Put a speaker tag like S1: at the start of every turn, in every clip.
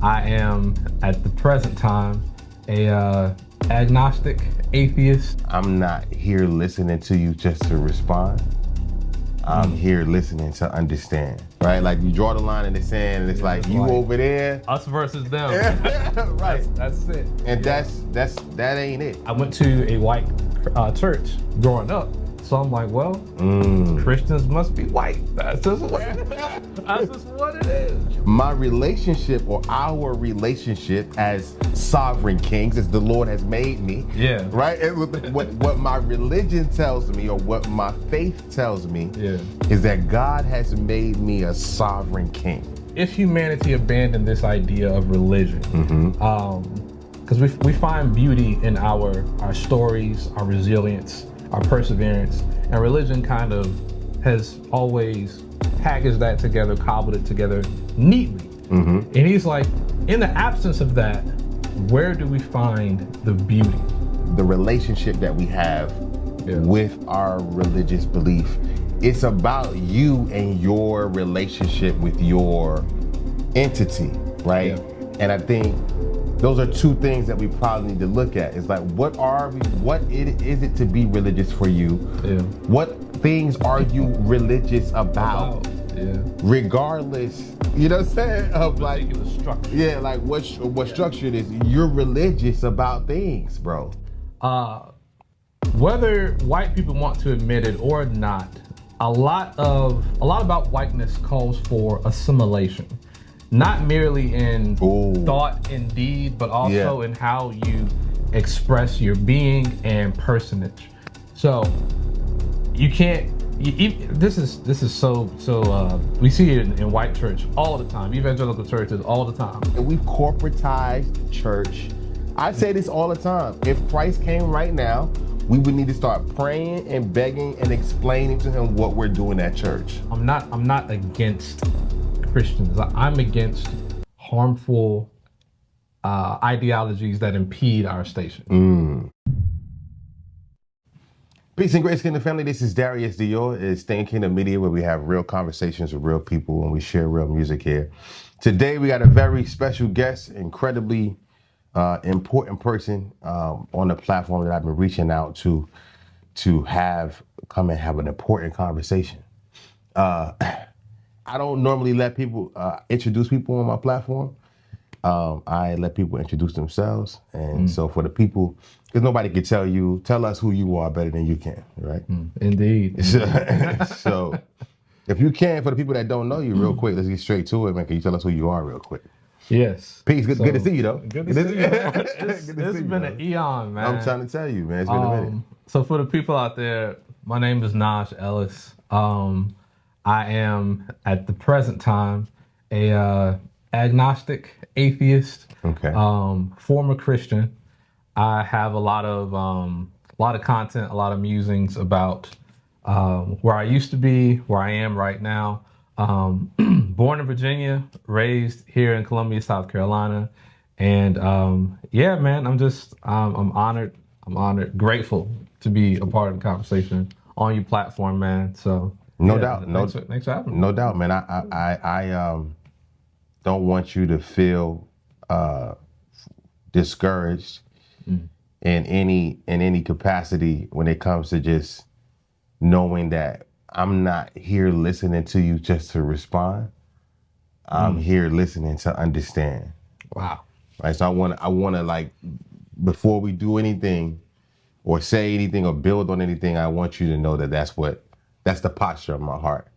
S1: I am, at the present time, a agnostic atheist.
S2: I'm not here listening to you just to respond. I'm here listening to understand, right? Like you draw the line in the sand and it's like you over there.
S1: Us versus them.
S2: Right.
S1: That's it.
S2: And that ain't it.
S1: I went to a white church growing up. So I'm like, well, Christians must be white. That's just what it is.
S2: My relationship, or our relationship as sovereign kings, as the Lord has made me, right? And what my religion tells me, or what my faith tells me, is that God has made me a sovereign king.
S1: If humanity abandoned this idea of religion, because we find beauty in our stories, our resilience, our perseverance, and religion kind of has always packaged that together, cobbled it together neatly. And he's like, in the absence of that, where do we find the beauty?
S2: The relationship that we have with our religious belief. It's about you and your relationship with your entity, right? And I think those are two things that we probably need to look at. It's like, what is it to be religious for you? What things are you religious about? Regardless, you know what I'm saying? Of like
S1: the structure.
S2: Like what structure it is. You're religious about things, bro.
S1: Whether white people want to admit it or not, a lot about whiteness calls for assimilation. Not merely in thought and deed, but also in how you express your being and personage. So you can't. This is so. We see it in white church all the time, evangelical churches all the time.
S2: And we've corporatized church. I say this all the time. If Christ came right now, we would need to start praying and begging and explaining to him what we're doing at church.
S1: I'm not against Christians. I'm against harmful ideologies that impede our station.
S2: Peace and grace, Kingdom family. This is Darius Dior. It's Staying Kingdom Media, where we have real conversations with real people and we share real music here. Today, we got a very special guest, incredibly important person on the platform that I've been reaching out to have come and have an important conversation. I don't normally let people introduce people on my platform. I let people introduce themselves. And so for the people, because nobody can tell us who you are better than you can, right?
S1: Indeed.
S2: So if you can, for the people that don't know you, real quick, let's get straight to it, man. Can you tell us who you are real quick?
S1: Yes.
S2: Peace. Good to see you, though.
S1: Good to see you. It's been an eon, man.
S2: I'm trying to tell you, man. It's been a minute.
S1: So for the people out there, my name is Nohj Ellis. I am, at the present time, a agnostic atheist, former Christian. I have a lot of content, a lot of musings about where I used to be, where I am right now. Born in Virginia, raised here in Columbia, South Carolina, and man, I'm honored. I'm honored, grateful to be a part of the conversation on your platform, man. So.
S2: No doubt.
S1: Thanks for having me.
S2: No doubt, man. I don't want you to feel discouraged in any capacity when it comes to just knowing that I'm not here listening to you just to respond. I'm here listening to understand.
S1: Wow.
S2: Right. So I want to like, before we do anything or say anything or build on anything, I want you to know that that's the posture of my heart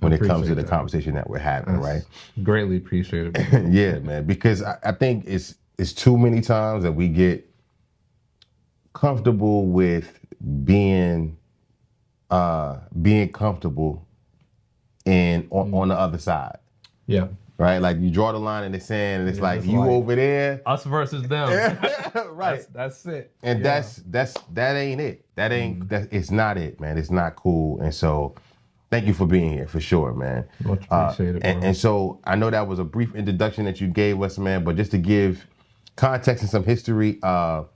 S2: when it comes to the conversation that we're having, right?
S1: Greatly appreciated.
S2: Yeah, man, because I think it's too many times that we get comfortable with being comfortable on the other side.
S1: Yeah.
S2: Right? Like you draw the line in the sand and it's like you over there.
S1: Us versus them.
S2: Right.
S1: That's it.
S2: And that ain't it. It's not it, man. It's not cool. And so thank you for being here for sure, man.
S1: Much appreciated.
S2: And so I know that was a brief introduction that you gave us, man, but just to give context and some history, of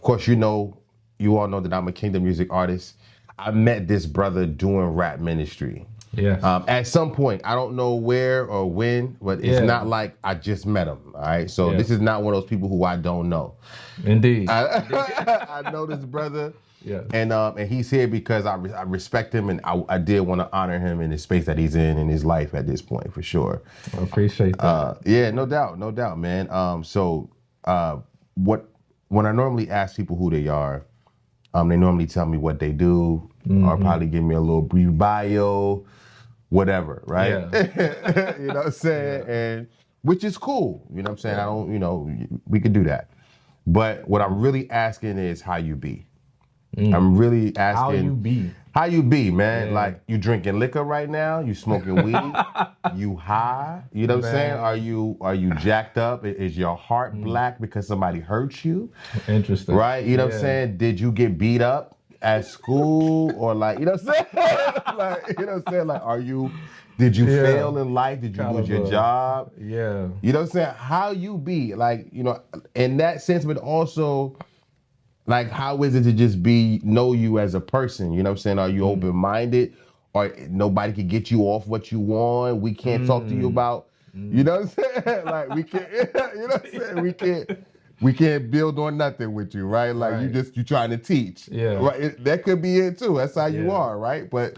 S2: course, you all know that I'm a kingdom music artist. I met this brother doing rap ministry.
S1: Yes.
S2: At some point, I don't know where or when, but it's not like I just met him. All right. So this is not one of those people who I don't know.
S1: Indeed.
S2: I know this brother.
S1: Yeah.
S2: And he's here because I respect him, and I did want to honor him in the space that he's in his life at this point, for sure.
S1: I appreciate that.
S2: Yeah, no doubt, man. So when I normally ask people who they are, they normally tell me what they do, or probably give me a little brief bio, whatever, right?
S1: Yeah.
S2: You know what I'm saying? Yeah. And which is cool. You know what I'm saying? I don't, we could do that. But what I'm really asking is how you be. I'm really asking how you be, man. Yeah. Like, you drinking liquor right now? You smoking weed? You high? You know what I'm saying? Are you jacked up? Is your heart black because somebody hurt you?
S1: Interesting.
S2: Right? You know what I'm saying? Did you get beat up at school, or like, you know what I'm saying? Like, you know what I'm saying? Like, did you fail in life? Did you lose your job?
S1: Yeah.
S2: You know what I'm saying? How you be, like, in that sense, but also, like, how is it to just know you as a person? You know what I'm saying? Are you open-minded? Or nobody can get you off what you want? We can't talk to you about, you know what I'm saying? Like, we can't, you know what I'm saying? We can't build on nothing with you, right? Like, you trying to teach.
S1: Yeah.
S2: Right? That could be it too. That's how you are, right? But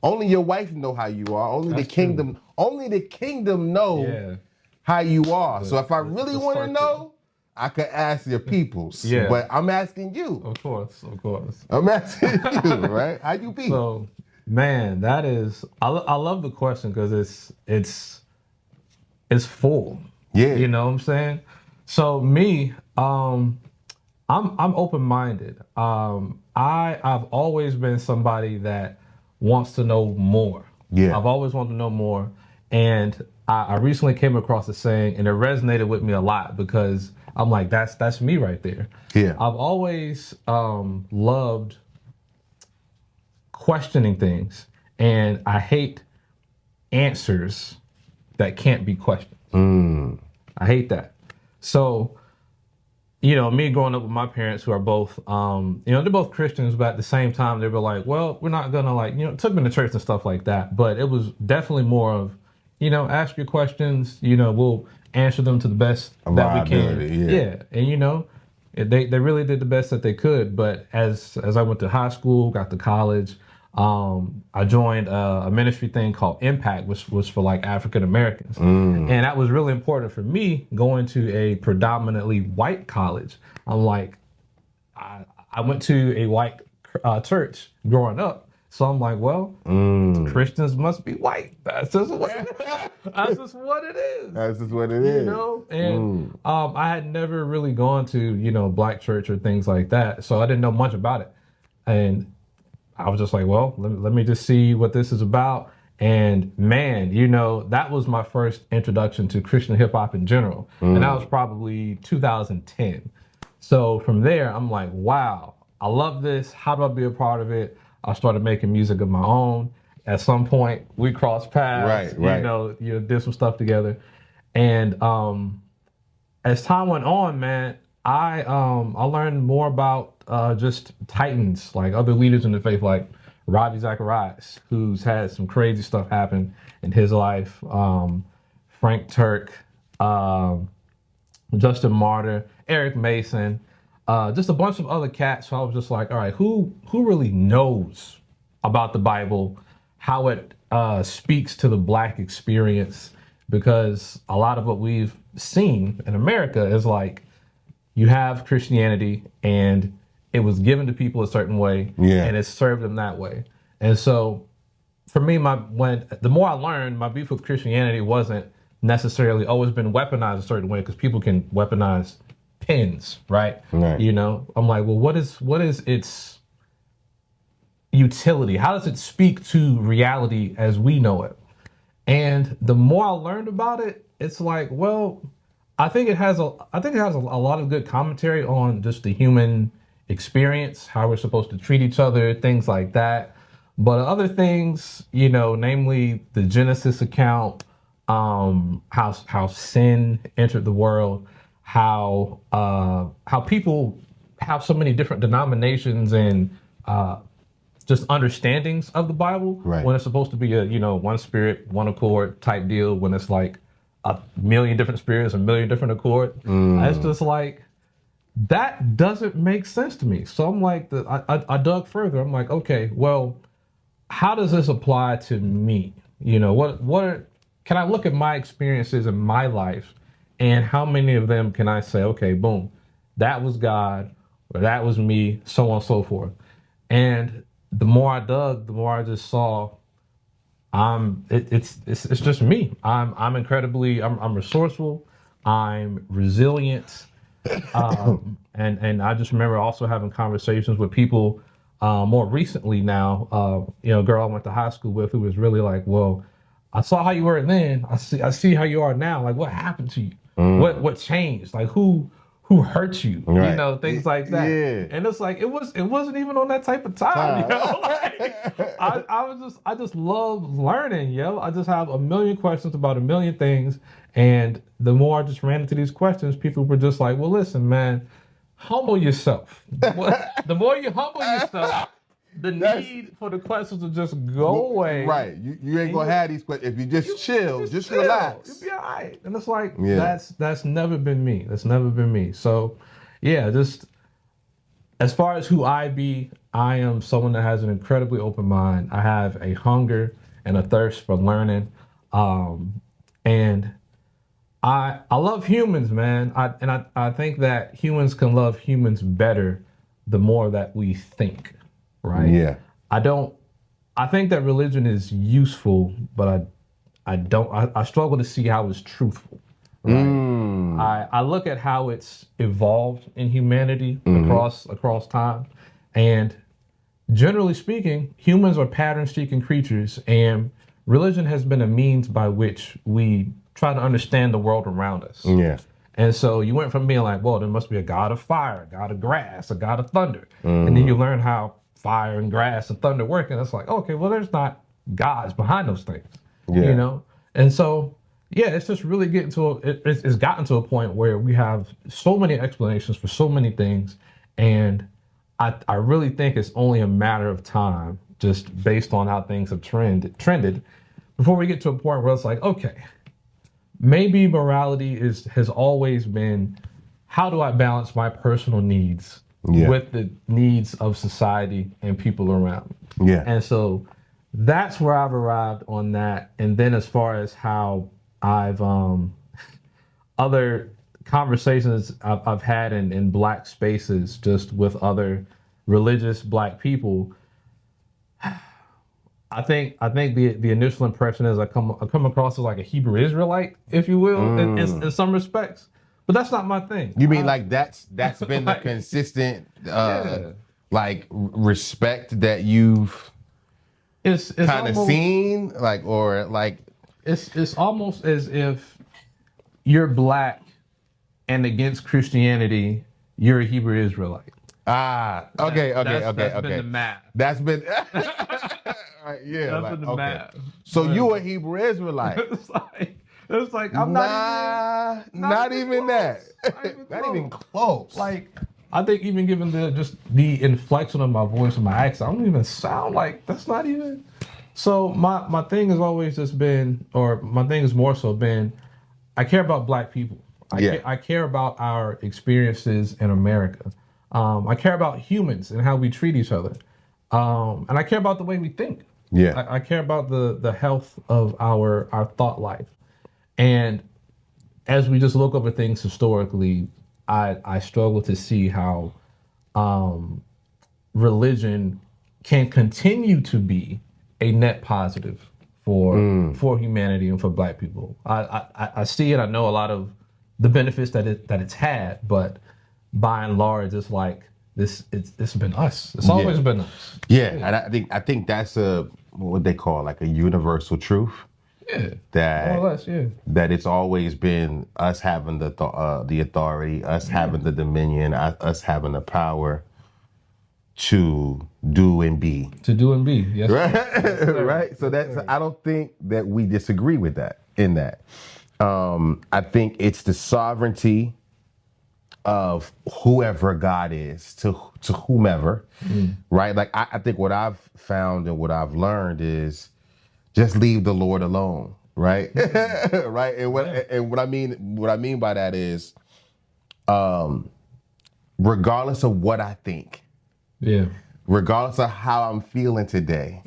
S2: only your wife know how you are. Only the kingdom know how you are. So if I really want to know, I could ask your peoples. Yeah. But I'm asking you.
S1: Of course.
S2: I'm asking you, right? How you be?
S1: So, man, that is, I love the question because it's full.
S2: Yeah.
S1: You know what I'm saying? So me, I'm open-minded. I've always been somebody that wants to know more.
S2: Yeah.
S1: I've always wanted to know more. And I recently came across a saying, and it resonated with me a lot because I'm like, that's me right there.
S2: Yeah.
S1: I've always loved questioning things, and I hate answers that can't be questioned. I hate that. So, me growing up with my parents, who are both, they're both Christians, but at the same time, they were like, well, we're not gonna took me to church and stuff like that. But it was definitely more of, ask your questions, we'll answer them to the best that we can. Yeah. And they really did the best that they could. But as I went to high school, got to college, I joined a ministry thing called Impact, which was for like African Americans. And that was really important for me going to a predominantly white college. I'm like, I went to a white church growing up. So I'm like, well, Christians must be white. That's just what it is.
S2: That's just what it is.
S1: And I had never really gone to, black church or things like that. So I didn't know much about it. And I was just like, well, let me just see what this is about. And man, that was my first introduction to Christian hip hop in general. And that was probably 2010. So from there, I'm like, wow, I love this. How do I be a part of it? I started making music of my own. At some point, we crossed paths.
S2: Right.
S1: Did some stuff together. And as time went on, man, I learned more about just titans, like other leaders in the faith, like Ravi Zacharias, who's had some crazy stuff happen in his life. Frank Turk, Justin Martyr, Eric Mason, just a bunch of other cats. So I was just like, all right, who really knows about the Bible, how it speaks to the black experience? Because a lot of what we've seen in America is like, you have Christianity and it was given to people a certain way, and it served them that way. And so for me, the more I learned, my beef with Christianity wasn't necessarily, it's been weaponized a certain way, because people can weaponize pins, right? I'm like, well, what is its utility? How does it speak to reality as we know it? And the more I learned about it, it's like, well, I think it has a lot of good commentary on just the human experience, how we're supposed to treat each other, things like that. But other things, namely the Genesis account, how sin entered the world, how people have so many different denominations and just understandings of the Bible,
S2: Right.
S1: when it's supposed to be a, one spirit, one accord type deal, when it's like a million different spirits, a million different accord. It's just like, that doesn't make sense to me. So I'm like, I dug further. I'm like, okay, well, how does this apply to me? Can I look at my experiences in my life, and how many of them can I say, okay, boom, that was God, or that was me, so on and so forth. And the more I dug, the more I just saw, it's just me. I'm incredibly, I'm resourceful, I'm resilient, and I just remember also having conversations with people more recently now. A girl I went to high school with, who was really like, well, I saw how you were then. I see how you are now. Like, what happened to you? What changed? Like, who hurt you?
S2: Right.
S1: Things like that.
S2: Yeah.
S1: And it's like, it wasn't even on that type of time. Like, I just love learning, I just have a million questions about a million things. And the more I just ran into these questions, people were just like, well, listen, man, humble yourself. The more you humble yourself, the need for the questions will just go away.
S2: Right. You ain't gonna have these questions if you just chill, just relax.
S1: You'll be all right. And it's like, that's never been me. That's never been me. So, yeah, just as far as who I be, I am someone that has an incredibly open mind. I have a hunger and a thirst for learning, and I love humans, man. I think that humans can love humans better the more that we think. Right.
S2: Yeah.
S1: I think that religion is useful, but I struggle to see how it's truthful. Right. I look at how it's evolved in humanity across time. And generally speaking, humans are pattern-seeking creatures, and religion has been a means by which we try to understand the world around us.
S2: Yeah.
S1: And so you went from being like, well, there must be a god of fire, a god of grass, a god of thunder. And then you learn how fire and grass and thunder work, and it's like, okay, well, there's not gods behind those things, And so, it's just really it's gotten to a point where we have so many explanations for so many things, and I really think it's only a matter of time, just based on how things have trended, before we get to a point where it's like, okay, maybe morality has always been, how do I balance my personal needs with the needs of society and people around me?
S2: Yeah.
S1: And so that's where I've arrived on that. And then as far as how I've other conversations I've had in Black spaces, just with other religious Black people, I think the initial impression is I come across as like a Hebrew Israelite, if you will, in some respects. But that's not my thing.
S2: You mean like that's been the consistent like respect that you've
S1: it's
S2: kind of seen, like, or like
S1: it's almost as if you're Black and against Christianity, you're a Hebrew Israelite.
S2: Okay.
S1: That's been the math.
S2: That's been
S1: That's been the math.
S2: So you a Hebrew Israelite?
S1: It's like I'm
S2: not even that. Not even close.
S1: Like, I think even given the inflection of my voice and my accent, I don't even sound like, that's not even. So my thing has always just been, or my thing has more so been, I care about Black people. I care about our experiences in America. I care about humans and how we treat each other. And I care about the way we think.
S2: Yeah.
S1: I care about the health of our thought life. And as we just look over things historically, I struggle to see how religion can continue to be a net positive for humanity and for Black people. I see it. I know a lot of the benefits that it's had, but by and large, it's like it's been us. It's always been us.
S2: Yeah, and I think that's what they call like a universal truth.
S1: Yeah,
S2: that
S1: more or less,
S2: that it's always been us having the authority, us having the dominion, us having the power to do and be.
S1: Yes.
S2: Right.
S1: Yes,
S2: Right. So that's, I don't think that we disagree with that. I think it's the sovereignty of whoever God is to whomever, right? Like I think what I've found and what I've learned is just leave the Lord alone, right? Right. And what I mean by that is, regardless of what I think, regardless of how I'm feeling today,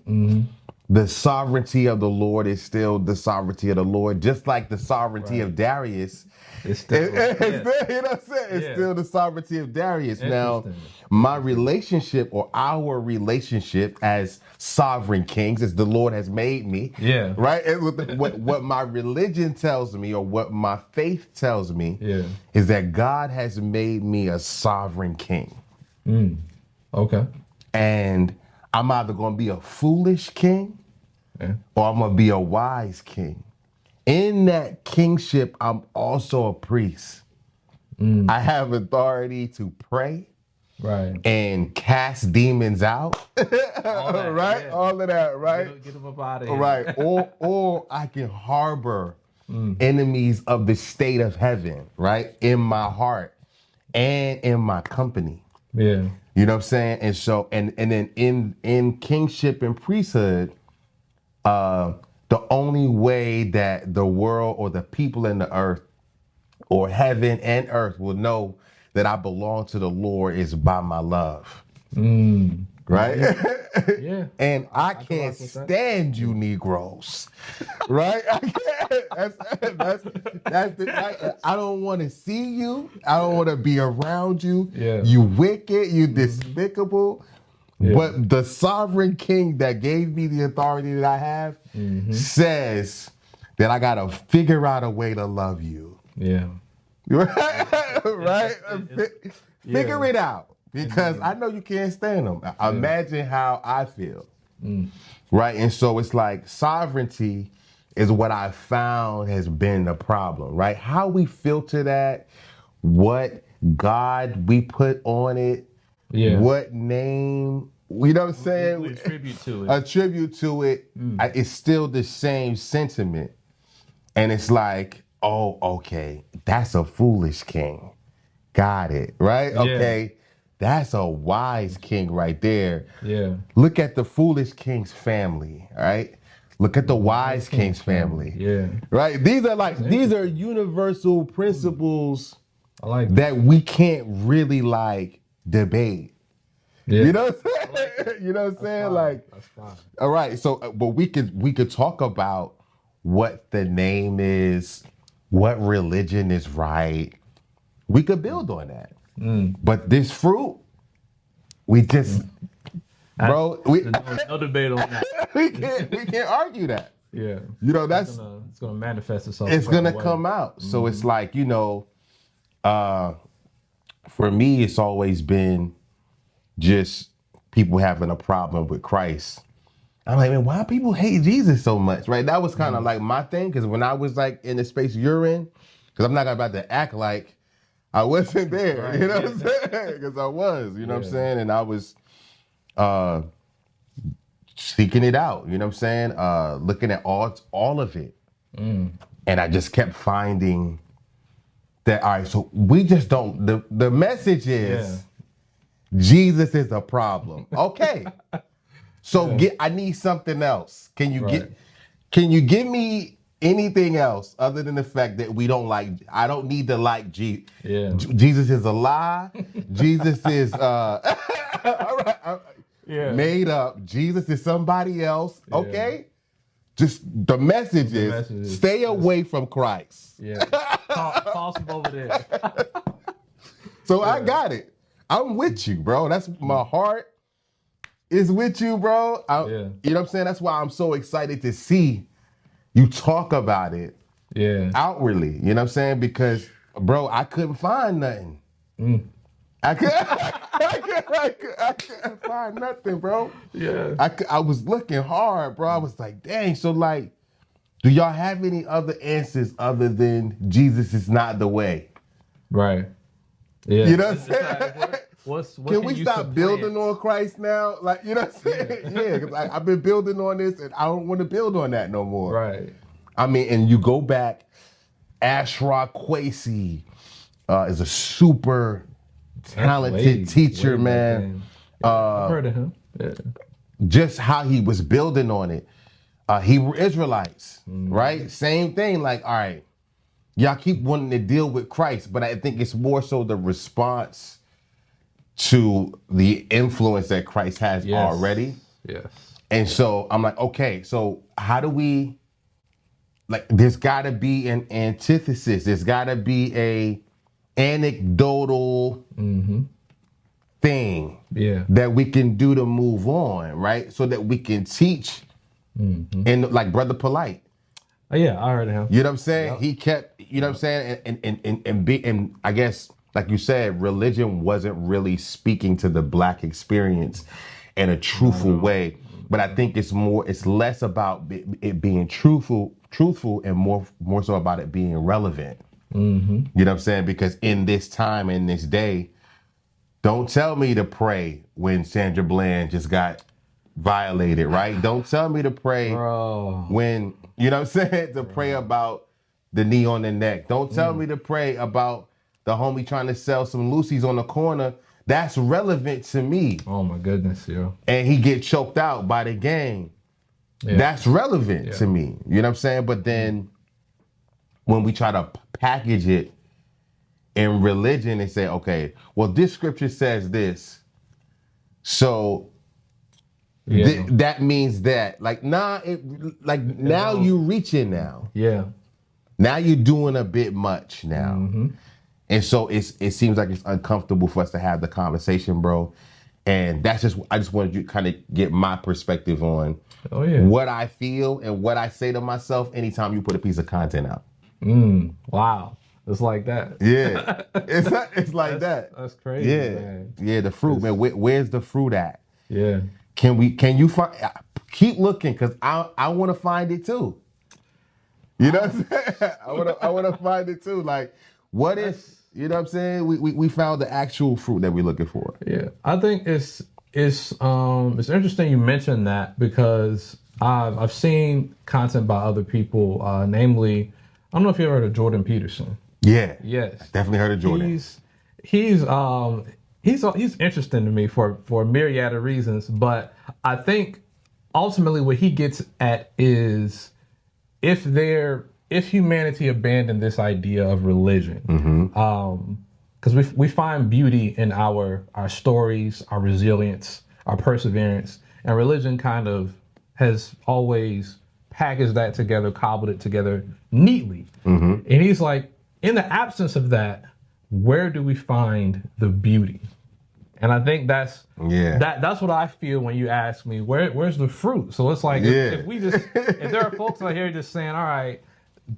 S2: the sovereignty of the Lord is still the sovereignty of the Lord, just like the sovereignty of Darius. It's still, you know what I'm saying? It's still the sovereignty of Darius. Now, my relationship or our relationship as sovereign kings, as the Lord has made me, right? And what my religion tells me or what my faith tells me is that God has made me a sovereign king.
S1: Okay.
S2: And I'm either going to be a foolish king or I'm going to be a wise king. In that kingship, I'm also a priest. I have authority to pray and cast demons out. All that, right? All of that, right?
S1: Get them up out of here.
S2: Right. Or I can harbor enemies of the state of heaven, right? In my heart and in my company.
S1: Yeah.
S2: You know what I'm saying? And so, and then in kingship and priesthood, the only way that the world or the people in the earth or heaven and earth will know that I belong to the Lord is by my love. Right?
S1: Yeah.
S2: And I can't stand you Negroes. Right? I can't. I don't want to see you. I don't want to be around you. You wicked, you despicable. But the sovereign king that gave me the authority that I have says that I got to figure out a way to love you.
S1: Yeah.
S2: Right? Figure it out. Because I know you can't stand them. Imagine how I feel. Right? And so it's like sovereignty is what I found has been the problem, right? How we filter that, what God we put on it, what name, you know what I'm saying?
S1: We attribute to it.
S2: Attribute to it. It's still the same sentiment. And it's like, oh, okay, that's a foolish king. Got it, right? Okay, that's a wise king right there.
S1: Yeah.
S2: Look at the foolish king's family, right? Look at the wise king's family.
S1: Yeah.
S2: Right? These are universal principles that we can't really like debate. Yeah. You know what I'm saying? You know what I'm saying? Like, that's fine. All right. So, but we could talk about what the name is, what religion is right. We could build on that. But this fruit, we just, bro,
S1: no debate on that.
S2: we can't argue that.
S1: Yeah.
S2: You know,
S1: it's gonna manifest itself.
S2: It's gonna come out. So it's like, you know, for me, it's always been just people having a problem with Christ. I'm like, man, why people hate Jesus so much, right? That was kind of like my thing, because when I was like in the space you're in, because I'm not about to act like I wasn't there, you know what I'm saying? Because I was, you know what I'm saying? And I was seeking it out, you know what I'm saying? Looking at all of it. And I just kept finding that, all right, so we just don't, the message is Jesus is a problem. Okay. So I need something else. Can you give me anything else other than the fact that I don't need to like Jesus. Jesus is a lie. Jesus is all right, made up. Jesus is somebody else. Okay. Just the message is stay away from Christ.
S1: Toss him over there.
S2: So I got it. I'm with you, bro. That's my heart is with you, bro. You know what I'm saying? That's why I'm so excited to see you talk about it outwardly. You know what I'm saying? Because, bro, I couldn't find nothing. I couldn't find nothing, bro. Yeah. I was looking hard, bro. I was like, dang. So, like, do y'all have any other answers other than Jesus is not the way?
S1: Right. Yeah.
S2: You know what I'm saying? Can we stop building on Christ now? Like, you know what I'm saying? Yeah, because I've been building on this and I don't want to build on that no more.
S1: Right.
S2: I mean, and you go back, Ashraf Quasi, is a super talented teacher, man.
S1: I've heard of him. Yeah.
S2: Just how he was building on it. Hebrew Israelites, right? Same thing. Like, all right, y'all keep wanting to deal with Christ, but I think it's more so the response to the influence that Christ has already.
S1: Yes.
S2: And so I'm like, okay, so how do we, like, there's got to be an antithesis. There's got to be a anecdotal thing that we can do to move on, right? So that we can teach. And like Brother Polite.
S1: Oh, yeah, I heard him.
S2: You know what I'm saying? Yep. He kept, you know what I'm saying? And I guess, like you said, religion wasn't really speaking to the Black experience in a truthful way. But I think it's less about it being truthful and more so about it being relevant. You know what I'm saying? Because in this time, in this day, don't tell me to pray when Sandra Bland just got violated, right? Don't tell me to pray when, you know what I'm saying, to pray about the knee on the neck. Don't tell me to pray about the homie trying to sell some Lucy's on the corner. That's relevant to me.
S1: Oh my goodness, yo.
S2: And he get choked out by the gang. Yeah. That's relevant to me. You know what I'm saying? But then when we try to package it in religion and say, okay, well, this scripture says this, so that means that. Like, nah, now you reaching now.
S1: Yeah.
S2: Now you're doing a bit much now. And so it seems like it's uncomfortable for us to have the conversation, bro. And I just wanted you to kind of get my perspective on what I feel and what I say to myself anytime you put a piece of content out.
S1: Wow. It's like that.
S2: Yeah. It's like that.
S1: That's crazy, man.
S2: Yeah, the fruit, man. Where's the fruit at?
S1: Yeah.
S2: Can you find, keep looking, because I want to find it too. You know what I'm saying? I want to find it too. Like, what if, you know what I'm saying, we found the actual fruit that we're looking for?
S1: Yeah. I think it's interesting you mentioned that, because I've seen content by other people, namely, I don't know if you ever heard of Jordan Peterson.
S2: Yeah.
S1: Yes.
S2: I definitely heard of Jordan.
S1: He's interesting to me for a myriad of reasons, but I think ultimately what he gets at is if humanity abandoned this idea of religion, because we find beauty in our stories, our resilience, our perseverance, and religion kind of has always packaged that together, cobbled it together neatly. And he's like, in the absence of that, where do we find the beauty? And I think that's what I feel when you ask me, where's the fruit? So it's like, if there are folks out here just saying, all right,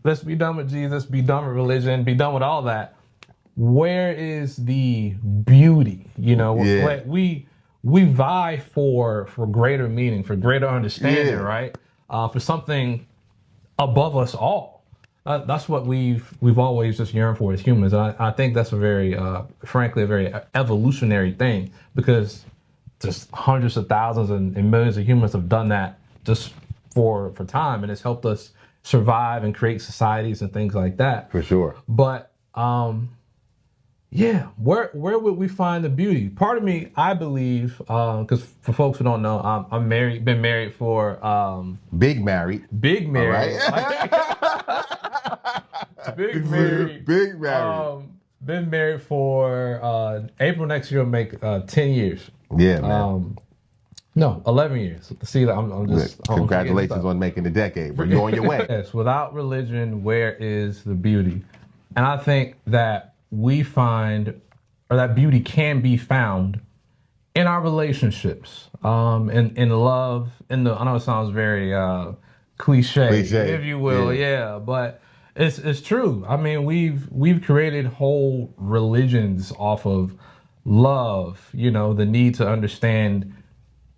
S1: let's be done with Jesus, be done with religion, be done with all that, where is the beauty? You know, like we vie for greater meaning, for greater understanding, right? For something above us all. That's what we've always just yearned for as humans. I think that's a very, frankly, a very evolutionary thing, because just hundreds of thousands and millions of humans have done that just for time, and it's helped us survive and create societies and things like that.
S2: For sure.
S1: But where would we find the beauty? Part of me, I believe, because for folks who don't know, I'm married, been married for
S2: Big married.
S1: Big married. Big married. Been married for April next year will make 10 years.
S2: Yeah, man.
S1: No, 11 years. See, I'm just.
S2: Congratulations on making the decade, but you're on your way.
S1: Yes, without religion, where is the beauty? And I think that we find, or that beauty can be found in our relationships, in love, I know it sounds very cliche, if you will, but it's true. I mean, we've created whole religions off of love, you know, the need to understand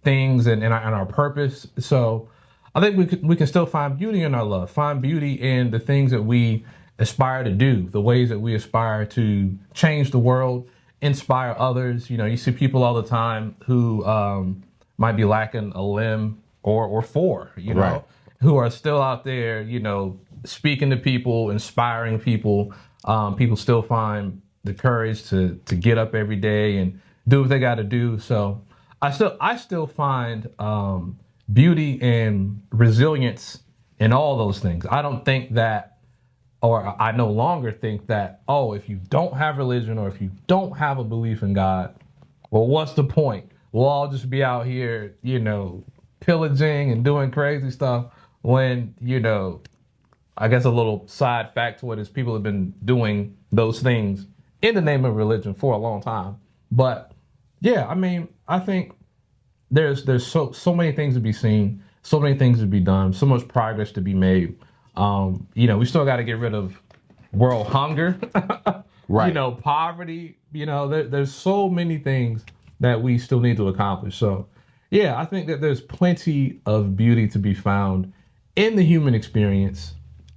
S1: things and our purpose. So I think we can still find beauty in our love, find beauty in the things that we aspire to do, the ways that we aspire to change the world, inspire others. You know, you see people all the time who might be lacking a limb or four, you know, who are still out there, you know, speaking to people, inspiring people. People still find the courage to get up every day and do what they got to do. So I still find beauty and resilience in all those things. I don't think that, or I no longer think that, oh, if you don't have religion or if you don't have a belief in God, well, what's the point? We'll all just be out here, pillaging and doing crazy stuff when, I guess a little side fact to it is people have been doing those things in the name of religion for a long time. But yeah, I mean, I think there's so many things to be seen, so many things to be done, so much progress to be made. We still got to get rid of world hunger,
S2: right?
S1: Poverty. There's so many things that we still need to accomplish. So, yeah, I think that there's plenty of beauty to be found in the human experience,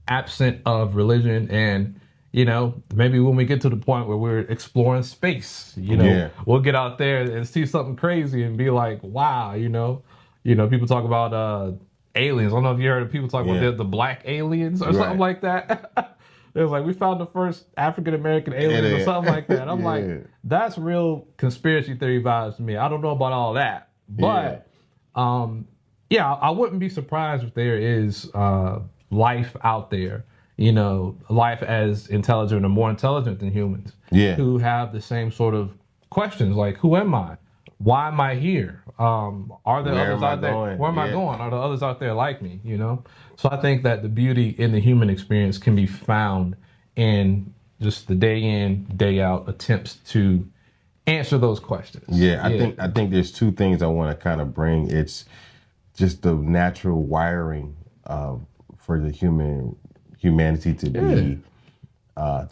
S1: absent of religion. And, maybe when we get to the point where we're exploring space, we'll get out there and see something crazy and be like, wow, people talk about aliens. I don't know if you heard of people talk about the black aliens or something like that. It was like, we found the first African-American aliens or something like that. I'm like, that's real conspiracy theory vibes to me. I don't know about all that. But, I wouldn't be surprised if there is life out there, life as intelligent or more intelligent than humans who have the same sort of questions like, who am I? Why am I here? Are there others out there? Where am I going? Are there others out there like me? So I think that the beauty in the human experience can be found in just the day in, day out attempts to answer those questions.
S2: I think there's two things I want to kind of bring. It's just the natural wiring for the humanity to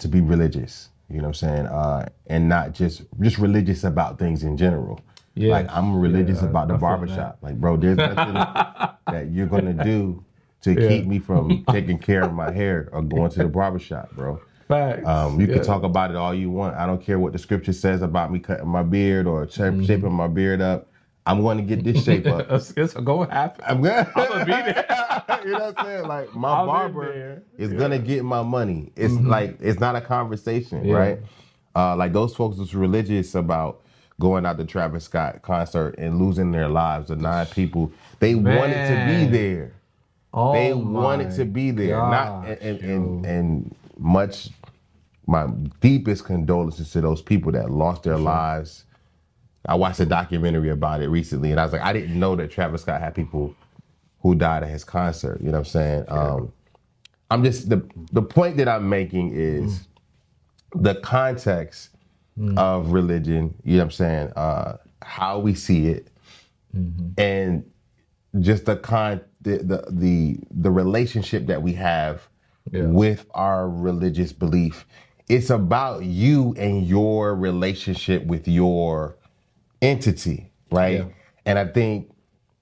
S2: be religious. You know what I'm saying? And not just religious about things in general. Yeah. Like, I'm religious about the barbershop. Like, bro, there's nothing that you're going to do to keep me from taking care of my hair or going to the barbershop, bro.
S1: Facts.
S2: You can talk about it all you want. I don't care what the scripture says about me cutting my beard or shaping my beard up. I'm going to get this shape up.
S1: It's going to happen. I'm going to be there.
S2: You know what I'm saying? Like, my barber is going to get my money. It's like, it's not a conversation, right? Like, those folks was religious about going out to Travis Scott concert and losing their lives. The 9 people, they wanted to be there. They wanted to be there. And much, my deepest condolences to those people that lost their lives. I watched a documentary about it recently, and I was like, I didn't know that Travis Scott had people who died at his concert. You know what I'm saying? I'm just, the point that I'm making is the context of religion, you know what I'm saying, how we see it, and just the relationship that we have with our religious belief. It's about you and your relationship with your entity, right? Yeah. And I think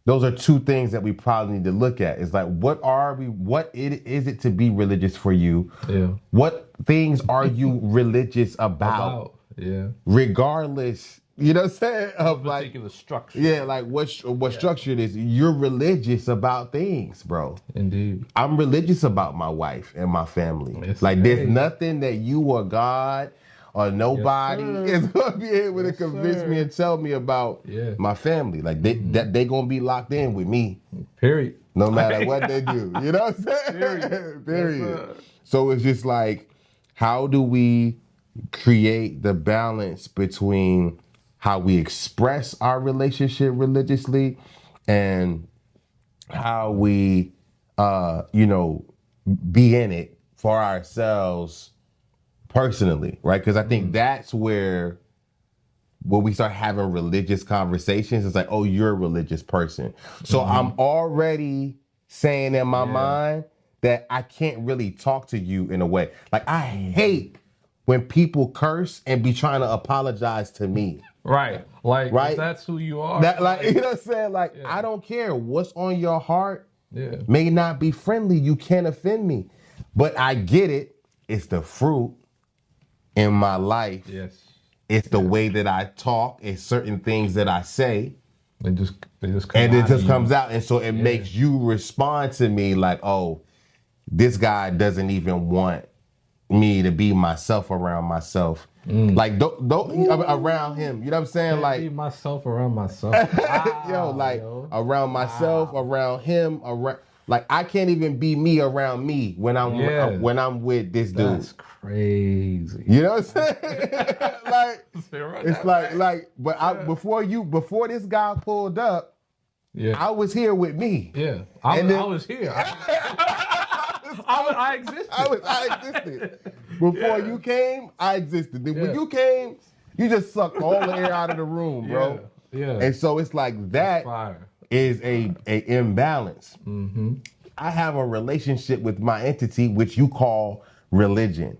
S2: those are two things that we probably need to look at. It's like, what is it to be religious for you? Yeah. What things are you religious about?
S1: Yeah.
S2: Regardless, you know what I'm saying? Of
S1: particular structure.
S2: Yeah, like what structure it is. You're religious about things, bro.
S1: Indeed.
S2: I'm religious about my wife and my family. There's nothing that you or God or nobody is gonna be able to convince me and tell me about my family. Like they gonna be locked in with me.
S1: Period.
S2: No matter what they do. You know what I'm saying? Period. So it's just like, how do we create the balance between how we express our relationship religiously and how we be in it for ourselves personally, right? Because I think that's where when we start having religious conversations, it's like, oh, you're a religious person. So I'm already saying in my mind that I can't really talk to you in a way. Like, I hate when people curse and be trying to apologize to me.
S1: Right. Like, if that's who you are.
S2: You know what I'm saying? Like, I don't care. What's on your heart may not be friendly. You can't offend me. But I get it. It's the fruit in my life.
S1: Yes.
S2: It's the way that I talk. It's certain things that I say.
S1: They just
S2: comes out. And so it makes you respond to me like, oh, this guy doesn't even want me to be myself around myself. Like don't around him. You know what I'm saying?
S1: Can't
S2: Like
S1: be myself around myself. Wow,
S2: around myself, around him, around. Like I can't even be me around me when I'm with this dude.
S1: That's crazy.
S2: You know what I'm saying? Like it's like before this guy pulled up, I was here with me.
S1: Yeah, I was here. I existed.
S2: I existed. Before you came, I existed. When you came, you just sucked all the air out of the room, bro.
S1: Yeah.
S2: And so it's like that is a imbalance.
S1: Mm-hmm.
S2: I have a relationship with my entity, which you call religion.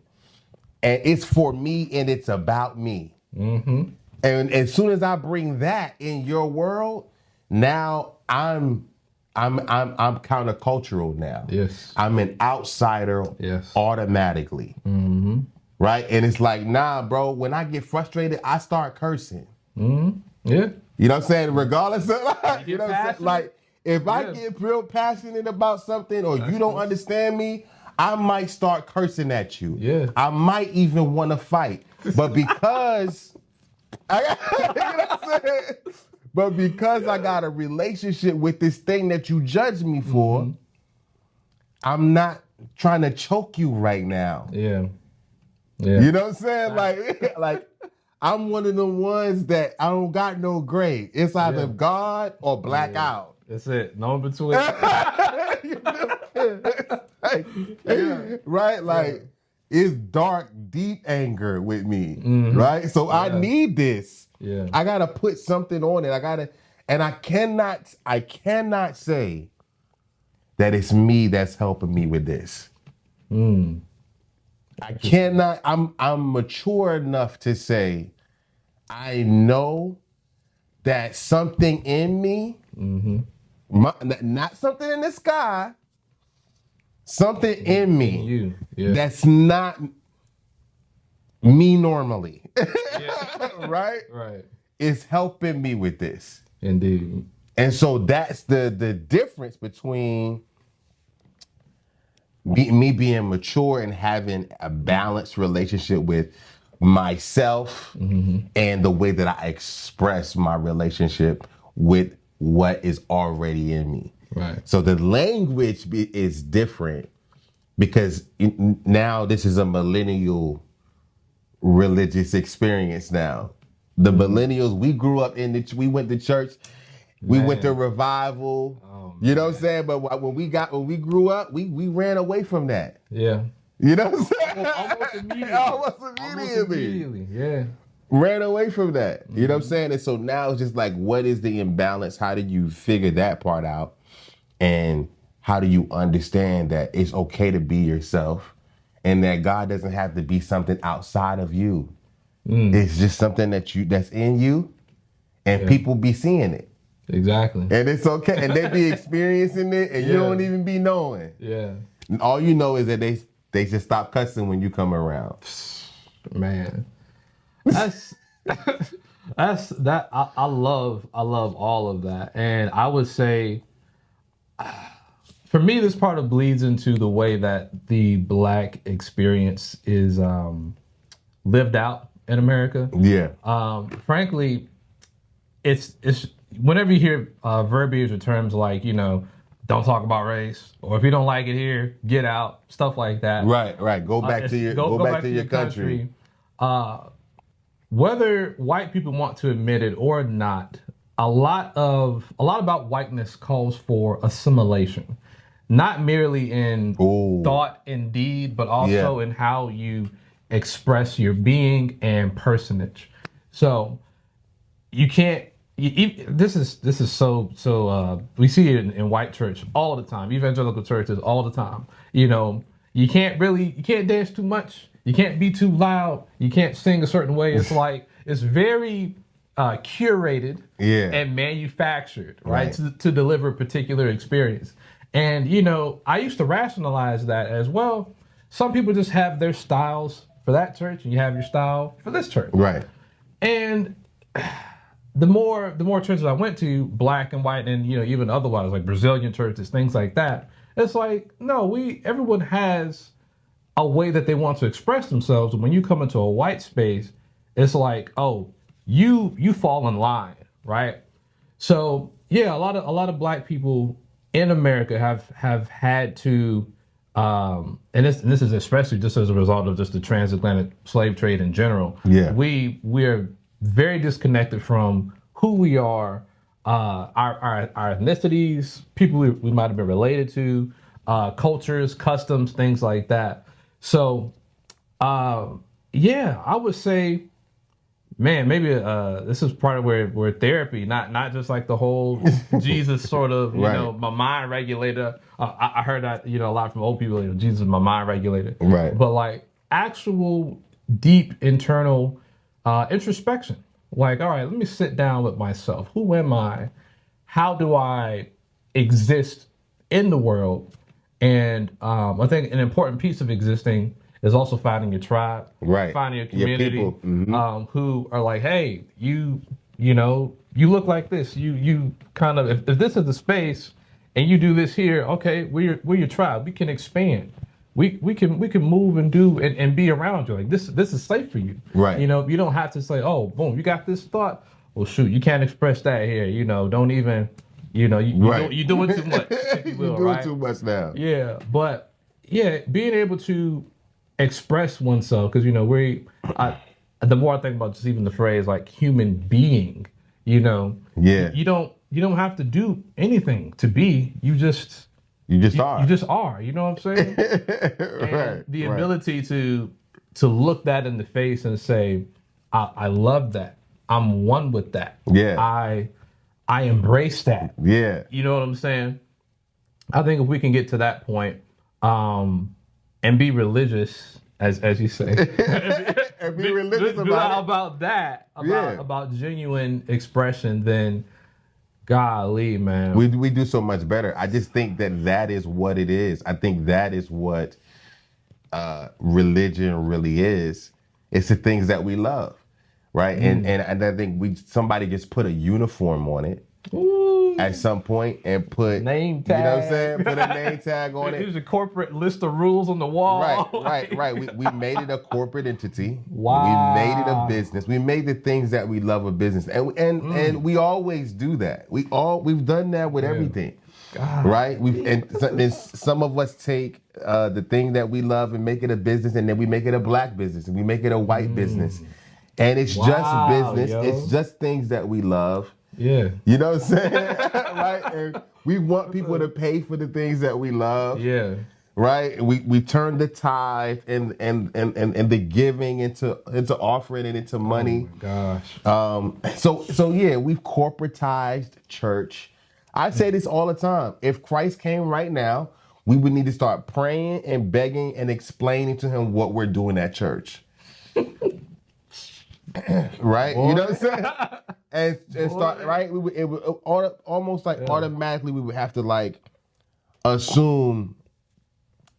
S2: And it's for me and it's about me.
S1: Mm-hmm.
S2: And as soon as I bring that in your world, now I'm countercultural now.
S1: Yes.
S2: I'm an outsider automatically.
S1: Mm-hmm.
S2: Right? And it's like, nah, bro, when I get frustrated, I start cursing.
S1: Mm-hmm. Yeah.
S2: You know what I'm saying? Regardless of like, you know what I'm saying? Like, if I get real passionate about something or you don't understand me, I might start cursing at you.
S1: Yeah.
S2: I might even want to fight. But because you know what I'm saying? But because I got a relationship with this thing that you judge me for, I'm not trying to choke you right now.
S1: Yeah.
S2: You know what I'm saying? Like I'm one of the ones that I don't got no gray. It's either God or blackout.
S1: That's it. No in between.
S2: Right? Like it's dark, deep anger with me. Right? So I need this.
S1: Yeah.
S2: I gotta put something on it. And I cannot say that it's me that's helping me with this. I cannot, I'm mature enough to say, I know that something in me, not something in the sky, something in me that's not me normally. Right?
S1: Right.
S2: Is helping me with this.
S1: Indeed.
S2: And so that's the difference between me being mature and having a balanced relationship with myself and the way that I express my relationship with what is already in me.
S1: Right.
S2: So the language is different because now this is a millennial religious experience now. The millennials, we grew up we went to church, we went to revival. You know what I'm saying? But when we grew up, we ran away from that.
S1: Yeah.
S2: You know what I'm saying? Almost immediately.
S1: Yeah.
S2: Ran away from that. You know what I'm saying? And so now it's just like, what is the imbalance? How do you figure that part out? And how do you understand that it's okay to be yourself and that God doesn't have to be something outside of you? It's just something that's in you, and people be seeing it.
S1: Exactly.
S2: And it's okay. And they be experiencing it, and you don't even be knowing.
S1: Yeah.
S2: And all you know is that they just stop cussing when you come around.
S1: Man. That's that I love all of that. And I would say for me this part of bleeds into the way that the Black experience is lived out in America.
S2: Yeah.
S1: Frankly, it's whenever you hear verbiage or terms like, don't talk about race, or if you don't like it here, get out, stuff like that.
S2: Right. Go back to your country.
S1: Whether white people want to admit it or not, a lot about whiteness calls for assimilation, not merely in thought and deed, but also in how you express your being and personage. So you can't. This is so. We see it in white church all the time, evangelical churches all the time. You can't dance too much. You can't be too loud. You can't sing a certain way. It's like it's very curated and manufactured, right? To deliver a particular experience. And I used to rationalize that as well. Some people just have their styles for that church, and you have your style for this church.
S2: Right. And
S1: the more churches I went to, Black and white, and even otherwise, like Brazilian churches, things like that. It's like, no, everyone has a way that they want to express themselves. And when you come into a white space, it's like, oh, you fall in line, right? So yeah, a lot of black people in America have had to, and this is especially just as a result of just the transatlantic slave trade in general.
S2: Yeah,
S1: we're very disconnected from who we are, our ethnicities, people we might have been related to, cultures, customs, things like that. So, yeah, I would say, man, maybe this is part of where therapy, not just like the whole Jesus sort of, you
S2: right.
S1: know, my mind regulator. I heard that, you know, a lot from old people, you know, Jesus is my mind regulator.
S2: Right.
S1: But like actual deep internal introspection. Like, all right, let me sit down with myself. Who am I? How do I exist in the world? And I think an important piece of existing is also finding your tribe,
S2: right?
S1: Finding a community who are like, hey, you know, you look like this. You kind of, if this is the space and you do this here, okay, we're your tribe. We can expand. We can move and do and be around you. Like this is safe for you,
S2: right?
S1: You know, you don't have to say, oh, boom, you got this thought. Well, shoot, you can't express that here. You know, don't even, you know, you're doing too much. If you will,
S2: you're doing too much now.
S1: Yeah, but yeah, being able to express oneself, because you know the more I think about just even the phrase like human being, you know, you don't have to do anything to be. You just are. You just are. You know what I'm saying? And the ability to look that in the face and say, I love that. I'm one with that.
S2: Yeah.
S1: I embrace that.
S2: Yeah.
S1: You know what I'm saying? I think if we can get to that point, and be religious, as you say,
S2: and be religious
S1: about that, about genuine expression, then golly, man,
S2: we do so much better. I just think that is what it is. I think that is what religion really is. It's the things that we love, right? And I think somebody just put a uniform on it. Ooh. At some point and put
S1: name tag.
S2: You know what I'm saying? Put a name tag on it.
S1: There's a corporate list of rules on the wall.
S2: Right. We made it a corporate entity.
S1: Wow.
S2: We made it a business. We made the things that we love a business, and we always do that. We've done that with everything, God. Right? And some of us take the thing that we love and make it a business, and then we make it a black business, and we make it a white business, and it's just business. Yo. It's just things that we love.
S1: Yeah.
S2: You know what I'm saying? Right? And we want people to pay for the things that we love.
S1: Yeah.
S2: Right? We turn the tithe and the giving into offering and into money.
S1: Oh my gosh.
S2: So yeah, we've corporatized church. I say this all the time. If Christ came right now, we would need to start praying and begging and explaining to him what we're doing at church. Right? Boy. You know what I'm saying? And start, right? It would almost like automatically we would have to like assume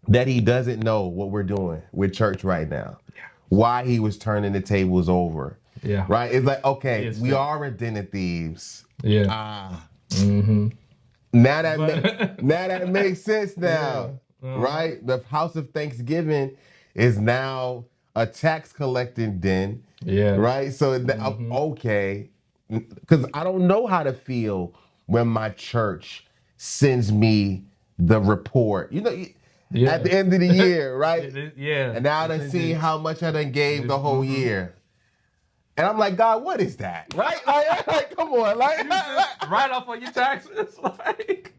S2: that he doesn't know what we're doing with church right now. Yeah. Why he was turning the tables over.
S1: Yeah.
S2: Right? It's like, okay, we are a den of thieves.
S1: Yeah.
S2: Now that makes sense now. Yeah. Right? The house of Thanksgiving is now a tax collecting den.
S1: Yeah.
S2: Right? So okay. Because I don't know how to feel when my church sends me the report. You know, at the end of the year, right? And now I done see how much I done gave the whole year. And I'm like, God, what is that? Right? Like come on. Like,
S1: right off on your taxes. Like,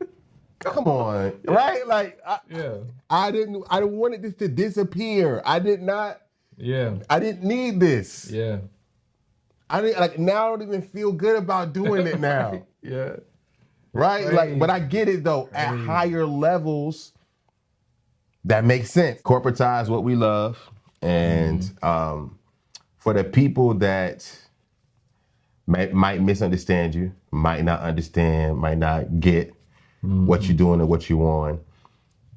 S2: come on. Right? Like, I didn't want this to disappear. I did not.
S1: Yeah.
S2: I didn't need this.
S1: Yeah.
S2: I didn't like now. I don't even feel good about doing it now.
S1: Yeah,
S2: right. Crazy. Like, but I get it though. Crazy. At higher levels, that makes sense. Corporatize what we love, and for the people that might misunderstand you, might not understand, might not get what you're doing or what you want.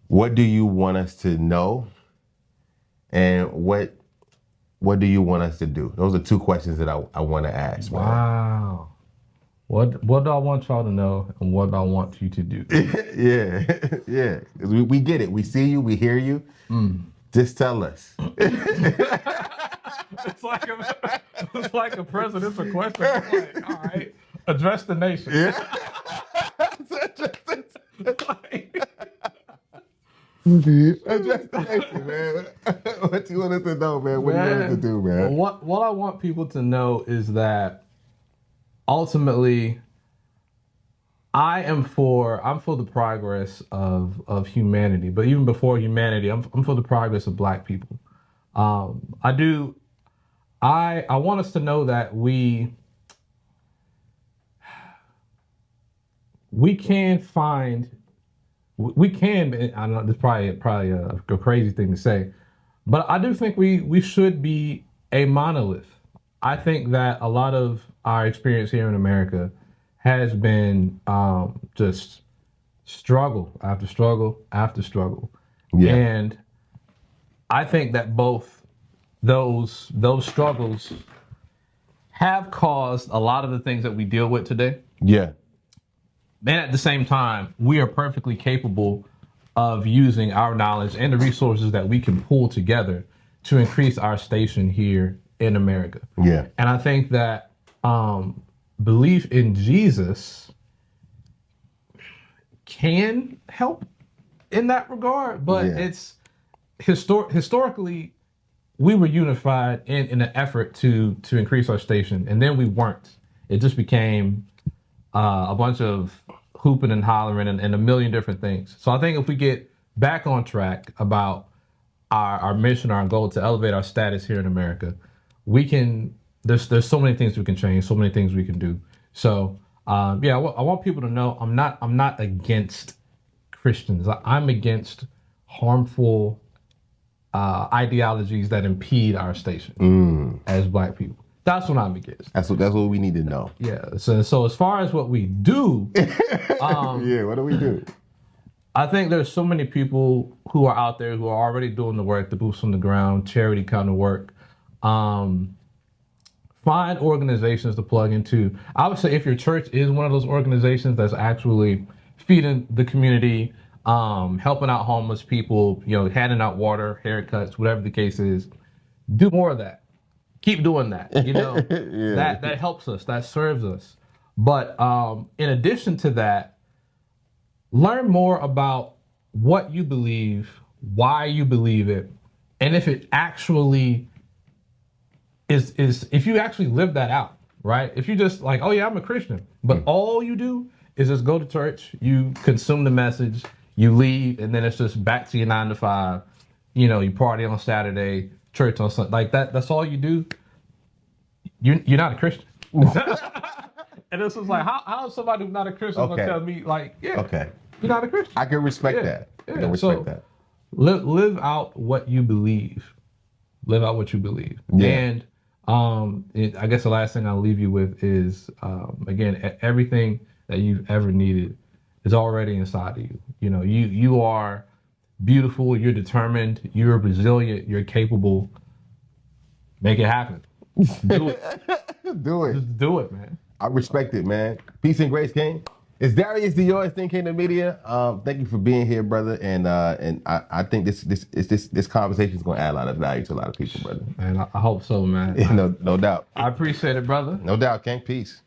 S2: What do you want us to know, and what do you want us to do? Those are two questions that I want to ask.
S1: Wow. Man. What do I want y'all to know, and what do I want you to do?
S2: Yeah. We get it. We see you. We hear you. Just tell us.
S1: It's like a presidential question. It's like, all right, address the nation.
S2: Yeah. Address the nation, man. What you want us to know, man? What do you want us to do, man?
S1: What I want people to know is that ultimately, I'm for the progress of humanity. But even before humanity, I'm for the progress of Black people. I want us to know that we can find. I don't know, this is probably a crazy thing to say, but I do think we should be a monolith. I think that a lot of our experience here in America has been just struggle after struggle after struggle.
S2: Yeah.
S1: And I think that both those struggles have caused a lot of the things that we deal with today.
S2: Yeah.
S1: And at the same time, we are perfectly capable of using our knowledge and the resources that we can pull together to increase our station here in America.
S2: Yeah.
S1: And I think that belief in Jesus can help in that regard, but it's historically we were unified in an effort to increase our station, and then we weren't. It just became a bunch of hooping and hollering and a million different things. So I think if we get back on track about our mission, our goal to elevate our status here in America, we can. There's so many things we can change, so many things we can do. So I want people to know I'm not against Christians. I'm against harmful ideologies that impede our station as Black people. That's what I'm against.
S2: That's what we need to know.
S1: Yeah. So as far as what we do,
S2: what do we do?
S1: I think there's so many people who are out there who are already doing the work, the boots on the ground, charity kind of work. Find organizations to plug into. I would say if your church is one of those organizations that's actually feeding the community, helping out homeless people, handing out water, haircuts, whatever the case is, do more of that. Keep doing that. That helps us. That serves us. But in addition to that, learn more about what you believe, why you believe it, and if it actually is if you actually live that out, right? If you just like, oh yeah, I'm a Christian, but all you do is just go to church, you consume the message, you leave, and then it's just back to your 9 to 5. You party on Saturday, church on Sunday, like that. That's all you do. You're not a Christian. And this was like, how is somebody who's not a Christian gonna tell me like, you're not a Christian?
S2: I can respect that. I can respect that.
S1: Live out what you believe. Live out what you believe.
S2: Yeah.
S1: And I guess the last thing I'll leave you with is, again, everything that you've ever needed is already inside of you. You are beautiful, you're determined, you're resilient, you're capable. Make it happen. Do it.
S2: Do it.
S1: Just do it, man.
S2: I respect it, man. Peace and grace, King. It's Darius the Yours, Think Kingdom Media. Thank you for being here, brother. And I think this conversation is going to add a lot of value to a lot of people, brother.
S1: Man, I hope so, man.
S2: No doubt.
S1: I appreciate it, brother.
S2: No doubt, King. Peace.